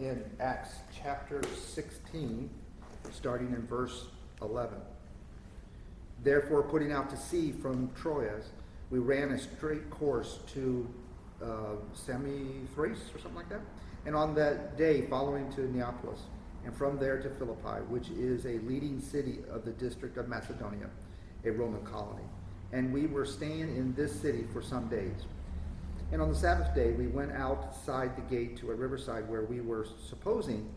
in Acts chapter 16, starting in verse 11. Therefore, putting out to sea from Troas, we ran a straight course to Samothrace or something like that. And on that day following to Neapolis, and from there to Philippi, which is a leading city of the district of Macedonia, a Roman colony. And we were staying in this city for some days. And on the Sabbath day, we went outside the gate to a riverside where we were supposing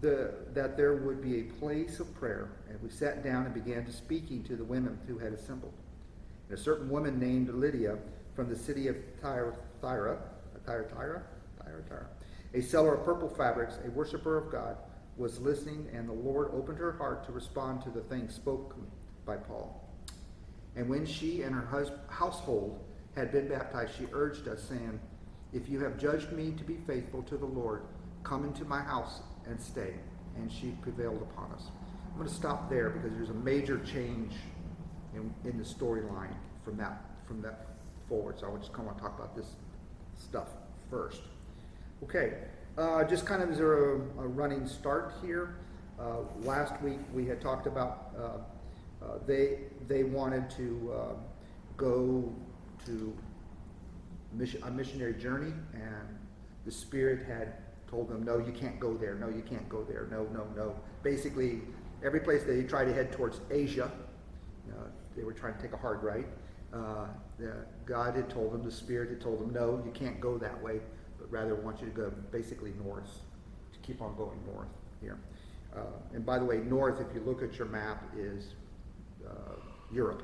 that there would be a place of prayer. And we sat down and began to speaking to the women who had assembled. And a certain woman named Lydia from the city of Thyatira, a seller of purple fabrics, a worshiper of God, was listening, and the Lord opened her heart to respond to the things spoken by Paul. And when she and her household had been baptized, she urged us, saying, "If you have judged me to be faithful to the Lord, come into my house and stay." And she prevailed upon us. I'm going to stop there because there's a major change in the storyline from that forward. So I just kind of want to talk about this stuff first. Okay, just kind of as a running start here. Last week we had talked about they wanted to go to a missionary journey, and the Spirit had told them, "No, you can't go there. No, you can't go there. No, no, no." Basically, every place they tried to head towards Asia, they were trying to take a hard right. God had told them, the Spirit had told them, "No, you can't go that way, but rather want you to go basically north, to keep on going north here." And by the way, north, if you look at your map, is Europe.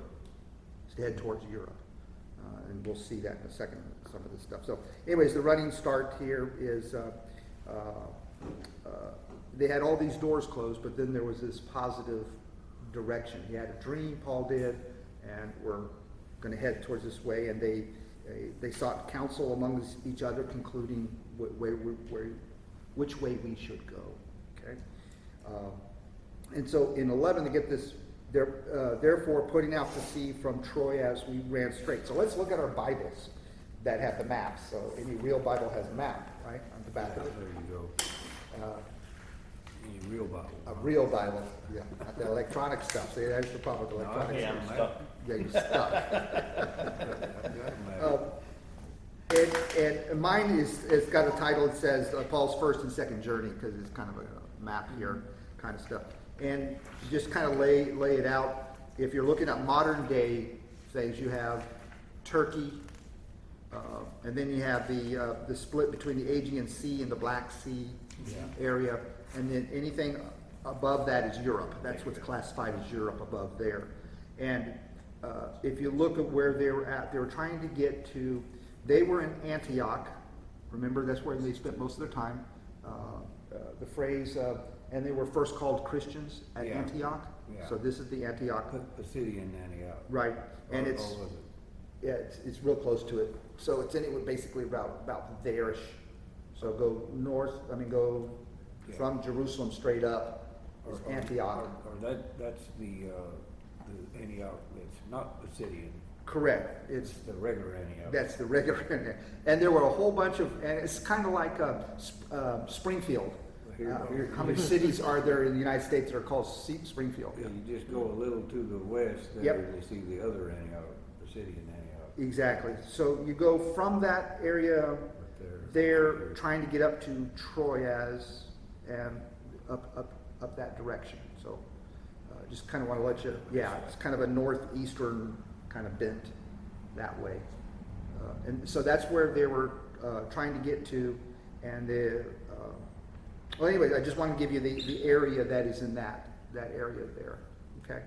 It's head towards Europe. And we'll see that in a second, some of this stuff. So anyways, the running start here is they had all these doors closed, but then there was this positive direction. He had a dream, Paul did, and we're going to head towards this way. And they sought counsel among each other, concluding which way we should go. Okay, and so in 11 to get this. Therefore, putting out to sea from Troas, we ran straight. So let's look at our Bibles that have the maps. So any real Bible has a map, right, on the back of it. There you go. Any real Bible. A real Bible, yeah. Not the electronic stuff. See, that's the problem with electronic Yeah, I'm stuff. stuck. Yeah, you're stuck. And mine it's got a title that says Paul's First and Second Journey, because it's kind of a map here kind of stuff. And just kind of lay it out. If you're looking at modern day things, you have Turkey, and then you have the split between the Aegean Sea and the Black Sea area, and then anything above that is Europe. That's what's classified as Europe above there. And if you look at where they were at, they were trying to get to. They were in Antioch. Remember, that's where they spent most of their time. The phrase. And they were first called Christians at Antioch. Yeah. So this is the Antioch. The city in Antioch. Right. And it's was it? Yeah, it's real close to it. So it's anyway basically about there-ish. So go north, go from Jerusalem straight up is Antioch. Or that's the Antioch, it's not the city. Correct. It's the regular Antioch. That's the regular Antioch. And there were a whole bunch of, and it's kind of like Springfield. How many cities are there in the United States that are called Springfield? Yeah, you just go a little to the west, there you see the other Antioch, the city in Antioch. Exactly. So you go from that area there, trying to get up to Troas and up that direction. So just kind of want to let you, it's kind of a northeastern kind of bent that way. And so that's where they were trying to get to, and well, anyway, I just want to give you the area that is in that area there. Okay.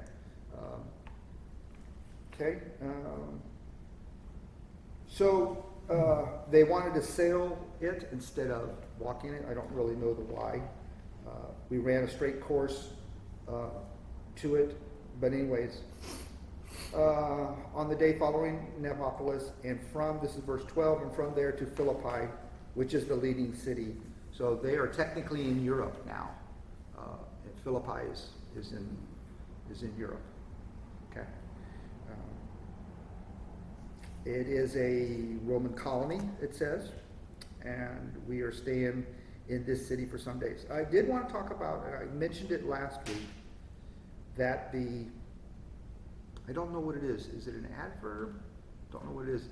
So they wanted to sail it instead of walking it. I don't really know the why. We ran a straight course to it, but anyways, on the day following Neapolis, and this is verse 12, and from there to Philippi, which is the leading city. So they are technically in Europe now. And Philippi is in Europe. Okay. It is a Roman colony, it says, and we are staying in this city for some days. I did want to talk about, and I mentioned it last week, that I don't know what it is. Is it an adverb? Don't know what it is.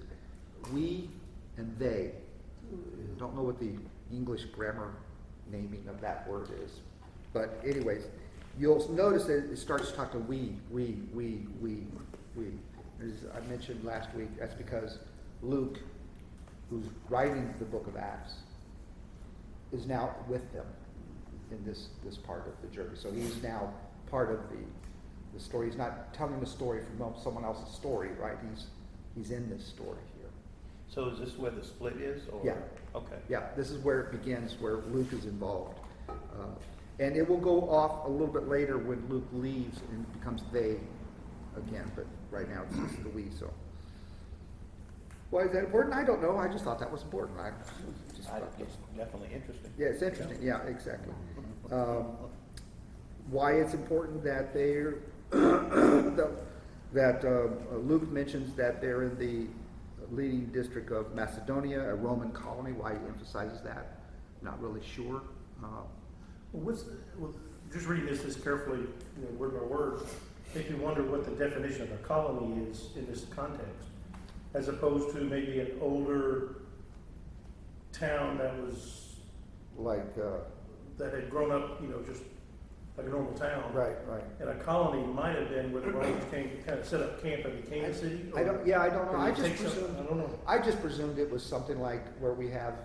We and they. Don't know what the English grammar naming of that word is. But anyways, you'll notice that it starts to talk to we. As I mentioned last week, that's because Luke, who's writing the book of Acts, is now with them in this part of the journey. So he's now part of the story. He's not telling the story from someone else's story, right? He's in this story here. So is this where the split is? Or? Yeah. Okay. Yeah, this is where it begins, where Luke is involved. And it will go off a little bit later when Luke leaves and it becomes they again, but right now it's just the we. So why is that important? I don't know. I just thought that was important. It's definitely interesting. Yeah, it's interesting. Yeah, exactly. Why it's important that they're Luke mentions that they're in the leading district of Macedonia, a Roman colony. Why he emphasizes that, not really sure. Just reading this carefully, word by word, make you wonder what the definition of a colony is in this context, as opposed to maybe an older town that was Like, that had grown up, just like a normal town. right. And a colony might have been where the Romans came to kind of set up camp and became a city. I don't know. I don't know. I just presumed it was something like where we have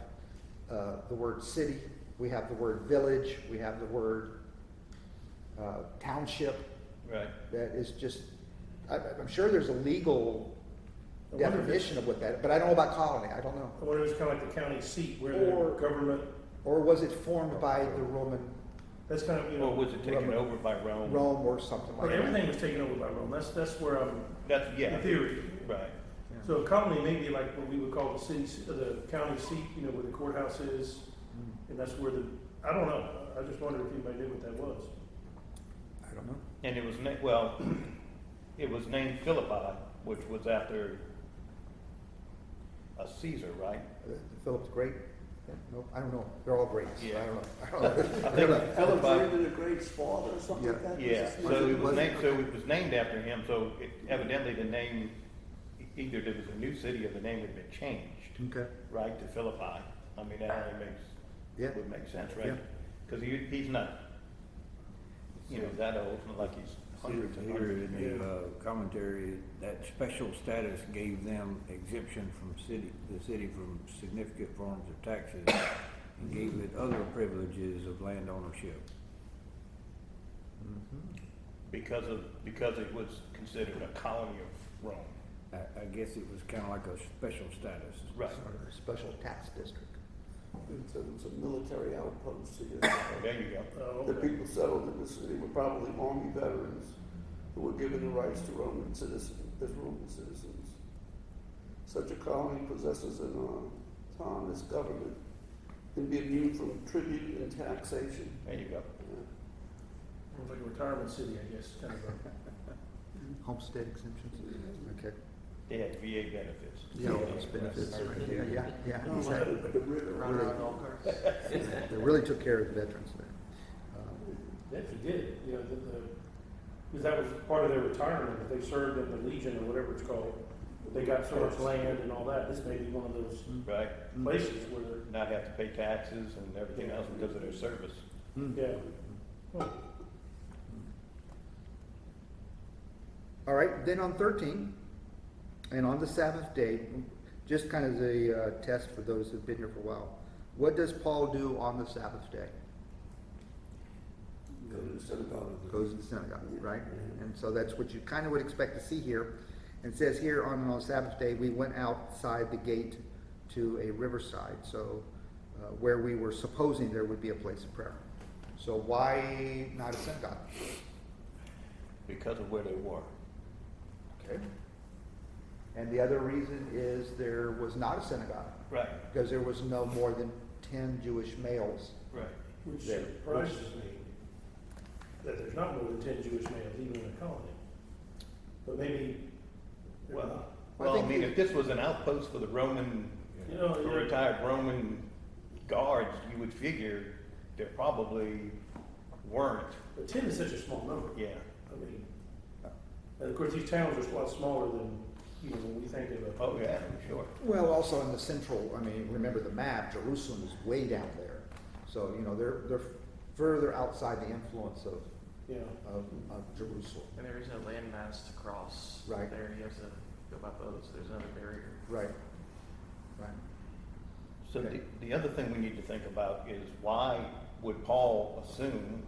the word city, we have the word village, we have the word township. Right. That is just, I'm sure there's a legal I wonder if definition of what that, but I don't know about colony. I don't know. I wonder if it's kind of like the county seat where Or- the government, Or was it formed by the Roman that's kind of, Or was it taken Roman- over by Rome? Rome or something well, like that? everything was taken over by Rome. That's where I'm, That's, yeah. in theory. Right. So a colony may be like what we would call the city, the county seat, where the courthouse is, and that's where I don't know. I just wondered if anybody knew what that was. I don't know. And it was it was named Philippi, which was after a Caesar, right? Philip's great? Yeah, nope, I don't know. They're all great. So Yeah. I don't know. I don't know. I think Philippi. Alexander the Great's father or something like that? Yeah, Was his so name? it was named after him, so evidently the name, either there was a new city or the name had been changed, Okay. right, to Philippi. I mean, that only Yeah. would make sense, Yeah. right? Because he's not, that old, it's not like he's hundreds and Here hundreds. in the commentary, that special status gave them exemption from the city from significant forms of taxes and gave it other privileges of land ownership. Because it was considered a colony of Rome. I guess it was kind of like a special status. Right. Sort of a special tax district. It was a military outpost here. There you go. Oh, The okay. people settled in the city were probably Army veterans who were given the rights to Roman citizens, as Roman citizens. Such a colony possesses an autonomous government and be immune from tribute and taxation. There you go. It was like a retirement city, I guess, kind of a. Homestead exemptions? Okay. They had VA benefits. Yeah, all those benefits. Yeah, No, exactly. the river. They really took care of the veterans there. They actually did, because that was part of their retirement, if they served in the Legion or whatever it's called. They got so much land and all that, this may be one of those Right. places where, Not have to pay taxes and everything else because of their service. yeah. Well, All right, then on 13, and on the Sabbath day, just kind of as a test for those who've been here for a while, what does Paul do on the Sabbath day? Go to the synagogue. Goes to the synagogue, right? And so that's what you kind of would expect to see here. And it says here on the Sabbath day, we went outside the gate to a riverside, so where we were supposing there would be a place of prayer. So why not a synagogue? Because of where they were. Okay. And the other reason is there was not a synagogue, Right. because there was no more than 10 Jewish males. Right. which There. surprises me, that there's not more than 10 Jewish males even in a colony. But maybe, they're Well, not. I think if this was an outpost for the Roman, You know, for yeah. retired Roman guards, you would figure there probably weren't. But 10 is such a small number. Yeah. I mean, and of course, these towns are a lot smaller than, when we think of a. Oh, yeah, for sure. Well, also in the central, I mean, remember the map, Jerusalem is way down there. So, they're further outside the influence of Yeah. Jerusalem. And there is no landmass to cross. Right. There, you have to go by boat, so there's another barrier. Right. Right. So Okay. the other thing we need to think about is why would Paul assume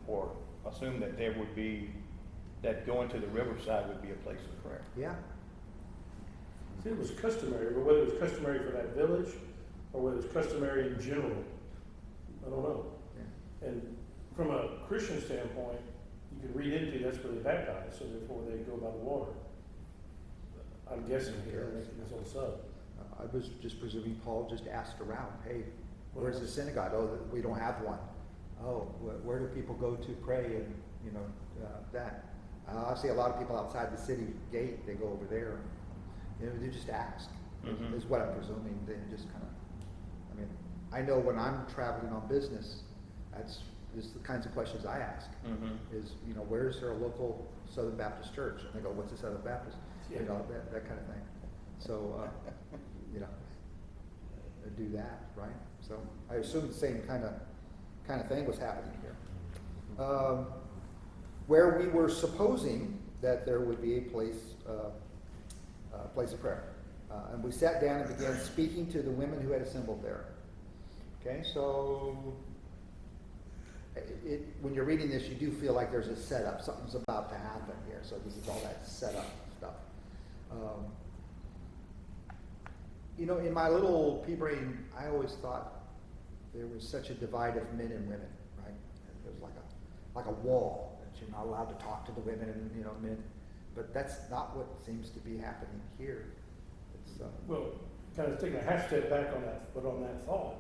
that there would be, that going to the riverside would be a place of prayer? Yeah. See, it was customary, but whether it was customary for that village or whether it's customary in general, I don't know. Yeah. And from a Christian standpoint, you could read into that's where they baptize, so therefore they go by the water. I'm guessing here, making this on sub. I was just presuming Paul just asked around, hey, where's the synagogue? Oh, we don't have one. Oh, where do people go to pray and, that? I see a lot of people outside the city gate, they go over there. They just ask, Mhm. is what I'm presuming. They just kind of, I know when I'm traveling on business, this is the kinds of questions I ask. Mm-hmm. Is, where's there a local Southern Baptist church? And they go, what's a Southern Baptist? Yeah. That kind of thing. So, do that, right? So I assume the same kind of thing was happening here. Where we were supposing that there would be a place of prayer. And we sat down and began speaking to the women who had assembled there. Okay, so when you're reading this, you do feel like there's a setup. Something's about to happen here. So this is all that setup stuff. In my little pea brain, I always thought there was such a divide of men and women, right? And there was like a wall that you're not allowed to talk to the women and men. But that's not what seems to be happening here. It's Well, kind of taking a half step back on that, but on that thought,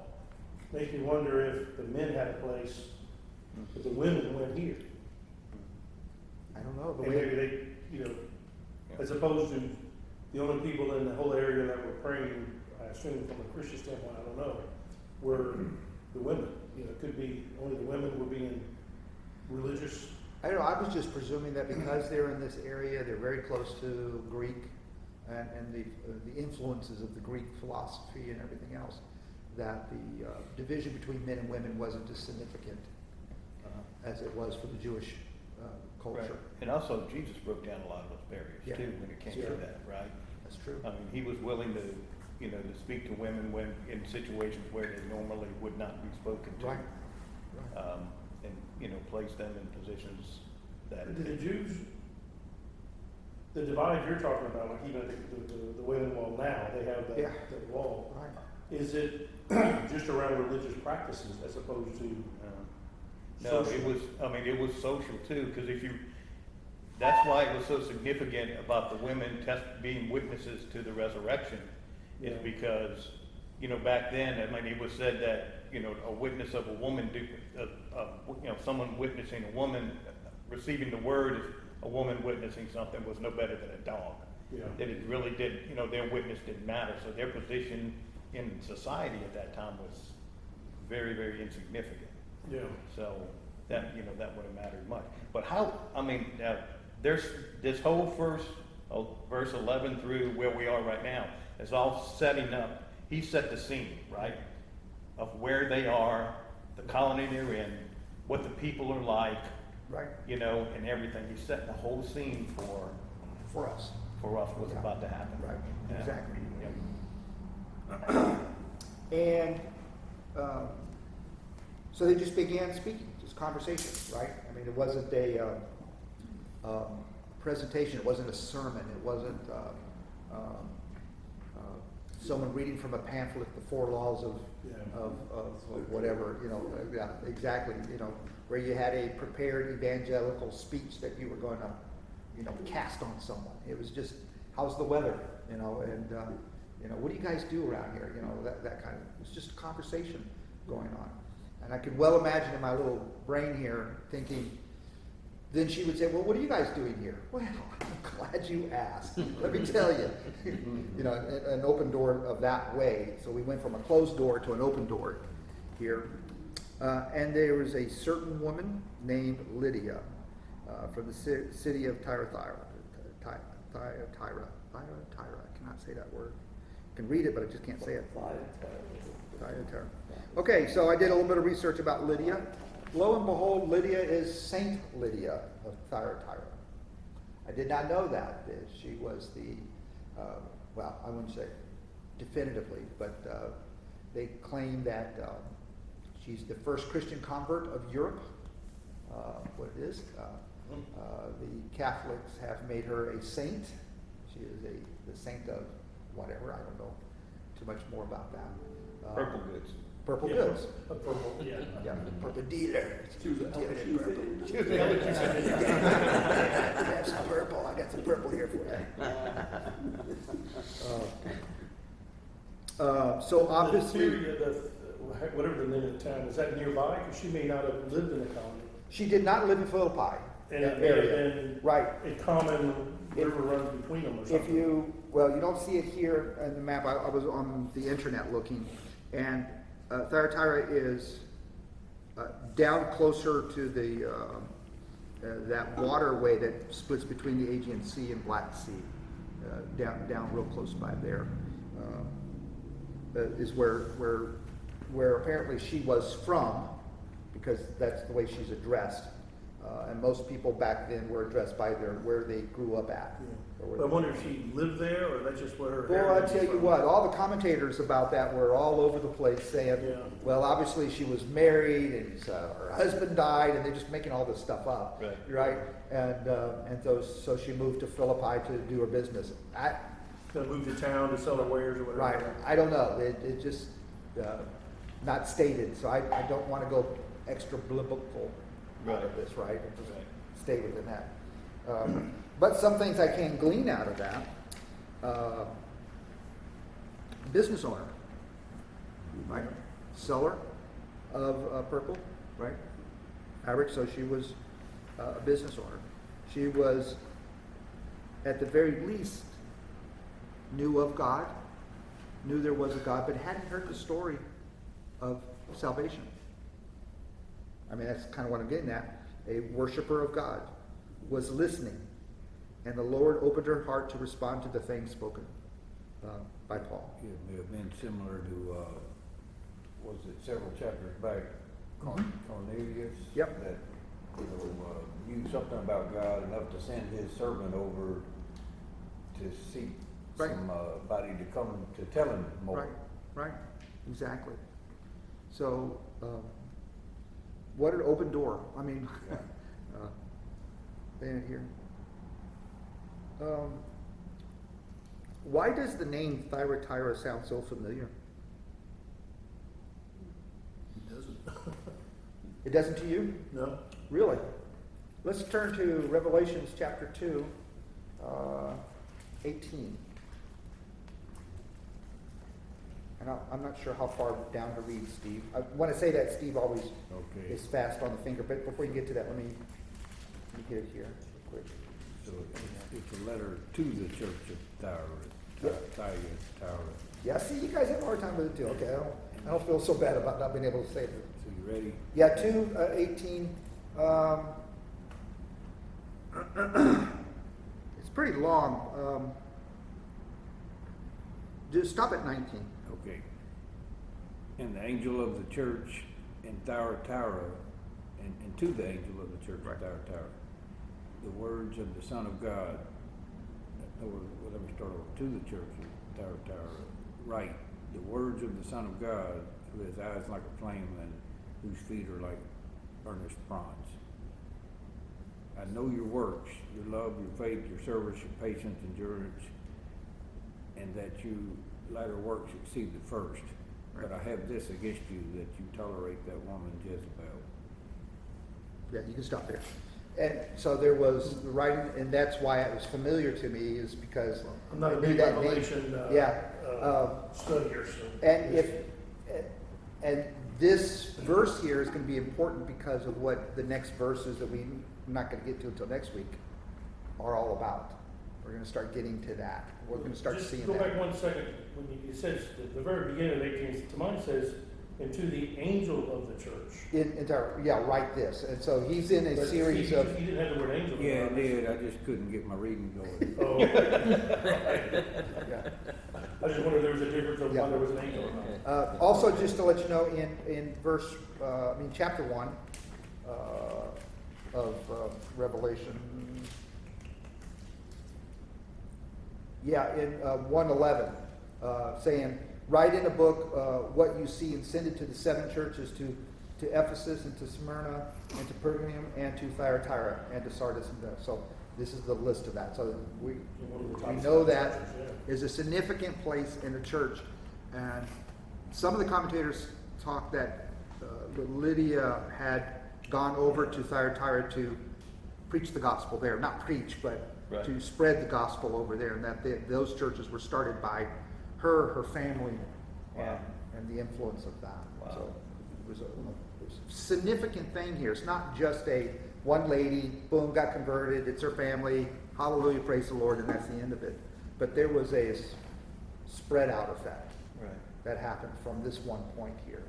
makes me wonder if the men had a place, but the women went here. I don't know the And way. maybe they, as opposed to the only people in the whole area that were praying, I assume from a Christian standpoint, I don't know, were the women. It could be only the women were being religious. I don't know. I was just presuming that because they're in this area, they're very close to Greek and the influences of the Greek philosophy and everything else, that the division between men and women wasn't as significant as it was for the Jewish culture. Right. And also, Jesus broke down a lot of those barriers Yeah. too when it came Sure. to that, right? That's true. I mean, he was willing to, to speak to women when in situations where they normally would not be spoken to. Right. And place them in positions that. Did the Jews, the divide you're talking about, like even the Wailing Wall now, they have Yeah. that wall. Right. Is it just around religious practices as opposed to No, social? it was social too, because that's why it was so significant about the women being witnesses to the resurrection, is Yeah. because, back then, it was said that, a witness of a woman, someone witnessing a woman, receiving the word, a woman witnessing something was no better than a dog. Yeah. That it really did, their witness didn't matter, so their position in society at that time was very, very insignificant. Yeah. So that, that wouldn't have mattered much. But there's this whole verse 11 through where we are right now, is all setting up. He set the scene, right? Of where they are, the colony they're in, what the people are like, Right. and everything. He's setting the whole scene For us. for us, what's about to happen. Right. Yeah. Exactly. Yeah. And so they just began speaking, just conversation, right? It wasn't a presentation. It wasn't a sermon. It wasn't someone reading from a pamphlet, the 4 laws of whatever, yeah, exactly, where you had a prepared evangelical speech that you were going to, cast on someone. It was just, how's the weather, and what do you guys do around here, that kind of, it's just a conversation going on. And I could well imagine in my little brain here thinking, then she would say, well, what are you guys doing here? Well, I'm glad you asked. Let me tell you. An open door of that way. So we went from a closed door to an open door. here. And there was a certain woman named Lydia from the city of Thyatira. I cannot say that word. I can read it, but I just can't say it. Thyatira. Okay, so I did a little bit of research about Lydia. Lo and behold, Lydia is Saint Lydia of Thyatira. I did not know that. She was the, well, I wouldn't say definitively, but they claim that she's the first Christian convert of Europe. What it is. The Catholics have made her a saint. She is the saint of whatever. I don't know too much more about that. Purple goods. Purple Yeah, goods. a purple, yeah. Yeah, purple dealer. She was a LSU fan. She was an LSU fan. I have some purple. I got some purple here for you. So obviously, Whatever the name of the town, is that nearby? Because she may not have lived in the colony. she did not live in Philippi. And that it may have area. been Right. a common river runs between them or something. If you, well, you don't see it here in the map. I was on the internet looking, and Thyatira is down closer to the that waterway that splits between the Aegean Sea and Black Sea. Down real close by there is where apparently she was from, because that's the way she's addressed. And most people back then were addressed by where they grew up at. Yeah. Or where But I they- wonder if she lived there, or that's just where her Well, I heritage tell is you from. what, all the commentators about that were all over the place saying, Yeah. well, obviously she was married and her husband died, and they're just making all this stuff up, Right. right? And so she moved to Philippi to do her business. Gonna move to town to sell her wares or whatever. Right, I don't know. It just not stated, so I don't want to go extra biblical out of this, right? And just stay within that. But some things I can glean out of that. Business owner, right? Seller of purple, right? Fabric, so she was a business owner. She was, at the very least, knew of God, knew there was a God, but hadn't heard the story of salvation. I mean, that's kind of what I'm getting at. A worshiper of God was listening, and the Lord opened her heart to respond to the things spoken by Paul. It may have been similar to, was it several chapters back, Cornelius? Yep. That, knew something about God enough to send his servant over to seek Right. somebody to come to tell him more. Right, exactly. So, what an open door. I mean, then here. Why does the name Thyatira sound so familiar? It doesn't. It doesn't to you? No? Really? Let's turn to Revelations chapter 2, 18. And I'm not sure how far down to read, Steve. When I say that, Steve always Okay. is fast on the finger. But before you get to that, let me get it here real quick. So it's a letter to the church of Thyatira. Yeah, see, you guys have a hard time with it too. Okay, I don't feel so bad about not being able to say it. So you ready? Yeah, 2:18. It's pretty long. Just stop at 19. Okay. And the angel of the church in Thyatira, and to the angel of the church in Thyatira, the words of the Son of God, or let me start over, to the church in Thyatira, write the words of the Son of God, who has eyes like a flame and whose feet are like burnished bronze. I know your works, your love, your faith, your service, your patience, endurance, and that you latter works exceed the first. But I have this against you, that you tolerate that woman Jezebel. Yeah, you can stop there. And so there was the writing, and that's why it was familiar to me, is because I'm not I a knew big that name. Revelation studier, so. And this verse here is going to be important because of what the next verses that we're not going to get to until next week are all about. We're going to start getting to that. We're going to start Just seeing go that. back 1 second. When it says, the very beginning of 18, to mine says, And to the angel of the church. Write this. And so he's in a But series he, of, He didn't have the word angel. Yeah, I on did, I just couldn't get my reading going. Oh, okay. yeah. I just wondered if there was a difference of Yeah. whether there was an angel or not. Also, just to let you know, in chapter 1 of Revelation, in 1:11, saying, write in a book what you see and send it to the 7 churches, to Ephesus and to Smyrna and to Pergamum and to Thyatira and to Sardis and so this is the list of that. So we know that is a significant place in the church, and some of the commentators talk that Lydia had gone over to Thyatira to preach the gospel there, not preach, but Right. to spread the gospel over there, and that those churches were started by her family, Wow. and the influence of that. Wow. So it was a significant thing here. It's not just one lady, boom, got converted, it's her family, hallelujah, praise the Lord, and that's the end of it. But there was a spread out effect Right. that happened from this one point here,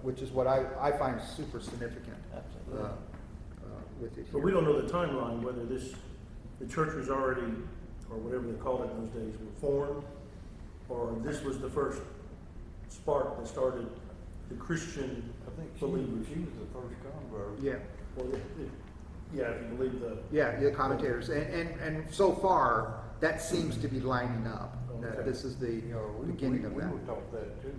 which is what I find super significant Absolutely. with it here. But we don't know the timeline, whether the church was already, or whatever they called it in those days, were formed, or this was the first spark that started the Christian I think believers. she was the first convert. Yeah. Well, yeah, if you believe the. Yeah, the commentators, and so far that seems to be lining up. Okay. This is the You know, beginning of we that. were taught that too.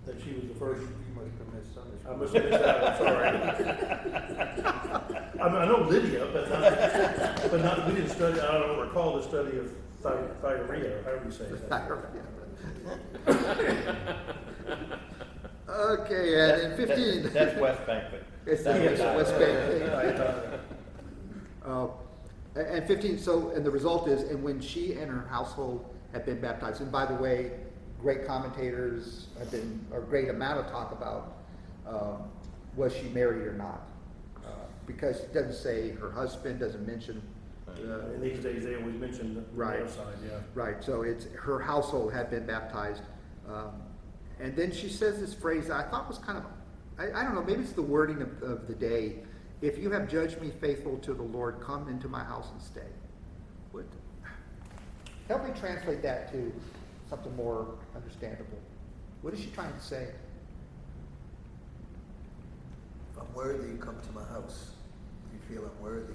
That she was the first. You must have missed Sunday I school. must have missed that, I'm sorry. I know Lydia, but not, we didn't study, I don't recall the study of Thyatira, or however you say that. Okay, and in 15. That's West Bank. It's That was West Thyatira. Bank. And 15, and the result is, and when she and her household had been baptized, and by the way, great commentators have been, a great amount of talk about, was she married or not? Because it doesn't say her husband, doesn't mention. In these days, they always mention the Right. other side, yeah. Right, so it's, her household had been baptized. And then she says this phrase that I thought was kind of, I don't know, maybe it's the wording of the day. If you have judged me faithful to the Lord, come into my house and stay. What? Help me translate that to something more understandable. What is she trying to say? If I'm worthy, come to my house. If you feel I'm worthy.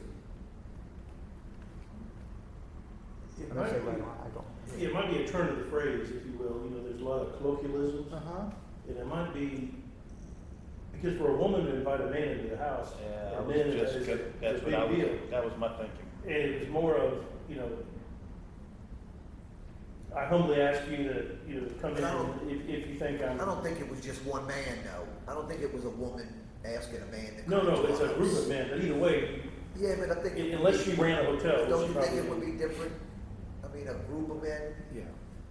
It I'm gonna might say be- right on, I don't. It might be a turn of the phrase, if you will. You know, there's a lot of colloquialisms. Uh-huh. And it might be, because for a woman to invite a man into the house, Yeah, I and was then just, it's that's a what I big was, deal. that was my thinking. And it was more of, you know, I humbly ask you to come in I don't- if you think I'm. I don't think it was just one man, though. I don't think it was a woman asking a man to come No, to it's her a group house. of men, but either way, Yeah, but I think. unless she ran a hotel, Don't she you think probably. it would be different? I mean, a group of men Yeah.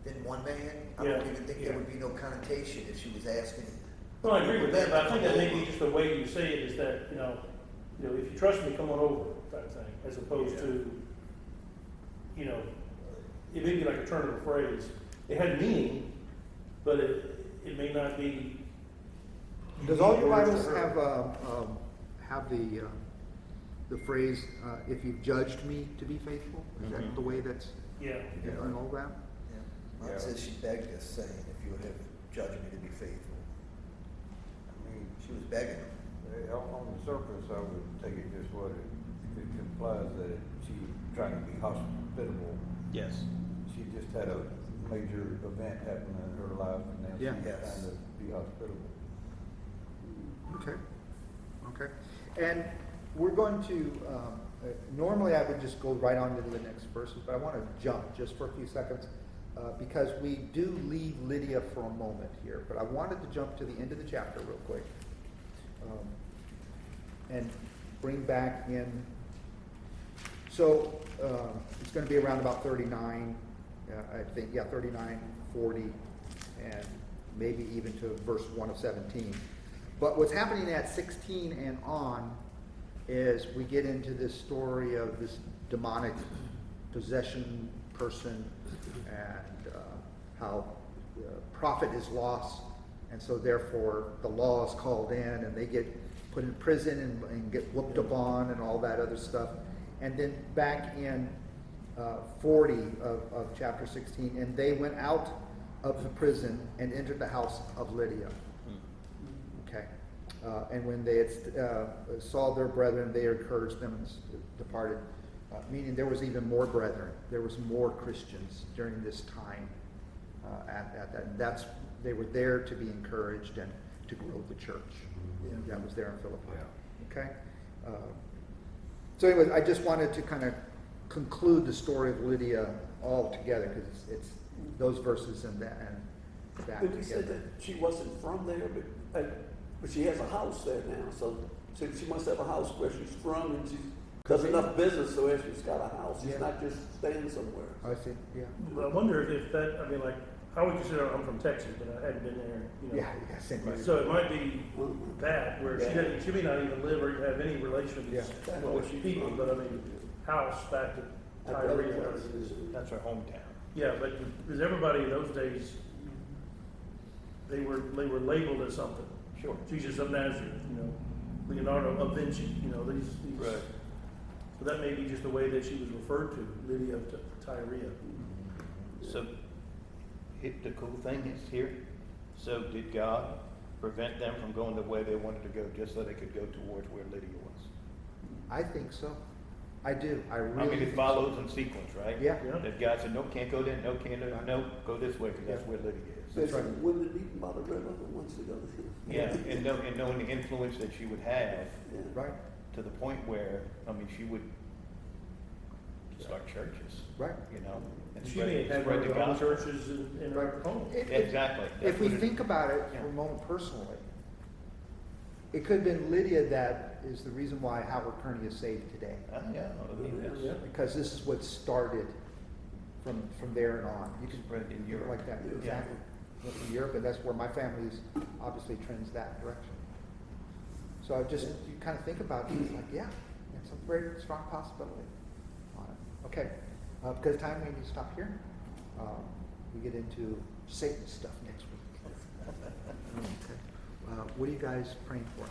than one man? I Yeah, don't even think yeah. there would be no connotation if she was asking. Well, I agree with that, but I think that may be just the way you say it is that, you know, if you trust me, come on over, type of thing, as opposed to, you know, it may be like a turn of the phrase. It had meaning, but it may not be. Does all your unique Bibles words to her. have the phrase, if you've judged me to be faithful? Is that the way that's Yeah. in all that? Yeah. Mine Yeah. says she begged us, saying, if you have judged me to be faithful. I mean, She was begging him. on the surface, I would take it just what it implies that she trying to be hospitable. Yes. She just had a major event happen in her life, and now Yeah. she's Yes. trying to be hospitable. Okay, okay. And we're going to, normally I would just go right on into the next verses, but I want to jump just for a few seconds because we do leave Lydia for a moment here, but I wanted to jump to the end of the chapter real quick and bring back in. So it's going to be around about 39, I think, 39, 40, and maybe even to verse 1 of 17. But what's happening at 16 and on is we get into this story of this demonic possession person and how the prophet is lost And so therefore, the law is called in, and they get put in prison and get whooped upon and all that other stuff. And then back in 40 of chapter 16, and they went out of the prison and entered the house of Lydia. Okay. And when they had saw their brethren, they encouraged them and departed. Meaning there was even more brethren. There was more Christians during this time at that. And they were there to be encouraged and to grow the church. That was there in Philippi. Okay. So anyway, I just wanted to kind of conclude the story of Lydia all together because it's those verses and that But you said together. that she wasn't from there, but she has a house there now, so she must have a house where she's from, and she does enough business so that she's got a house. She's Yeah. not just staying somewhere. I see. Yeah. But I wonder if that, I mean, like, I would consider, I'm from Texas, but I hadn't been there, you know. Yeah. Same here. So it might be that, where she may not even live or have any relations Yeah. with people, but I mean, house back to Tyree. That's her hometown. Yeah, but because everybody in those days, they were labeled as something. Sure. Jesus of Nazareth, you know, Leonardo of Vinci, you know, these. Right. So that may be just the way that she was referred to, Lydia of Tyrea. So, the cool thing is here, so did God prevent them from going the way they wanted to go just so they could go towards where Lydia was? I think so. I do. I really I mean, think it so. follows in sequence, right? Yeah. Yeah. That God said, no, can't go there, no, can't do, no, go this way, because that's where Lydia is. That's There's right. women eating by the river that wants to go to Yeah, and knowing the influence that she would have, Yeah. Right. to the point where, I mean, she would start churches, Right. you know, and She may have spread had the her own gospel. churches in her home. Exactly. If we That's what it- think about it Yeah. for a moment personally, it could have been Lydia that is the reason why Howard Kearney is saved today. Yeah, I mean, that's Yeah. Because this is what started from there and on. You can spread in do it Europe. like that, Yeah. exactly. Went from Europe, and that's where my family is obviously trends that direction. So I just, you kind of think about it, it's like, yeah, it's a very strong possibility on it. Okay, because of time, we need to stop here. We get into Satan stuff next week. Okay. What are you guys praying for?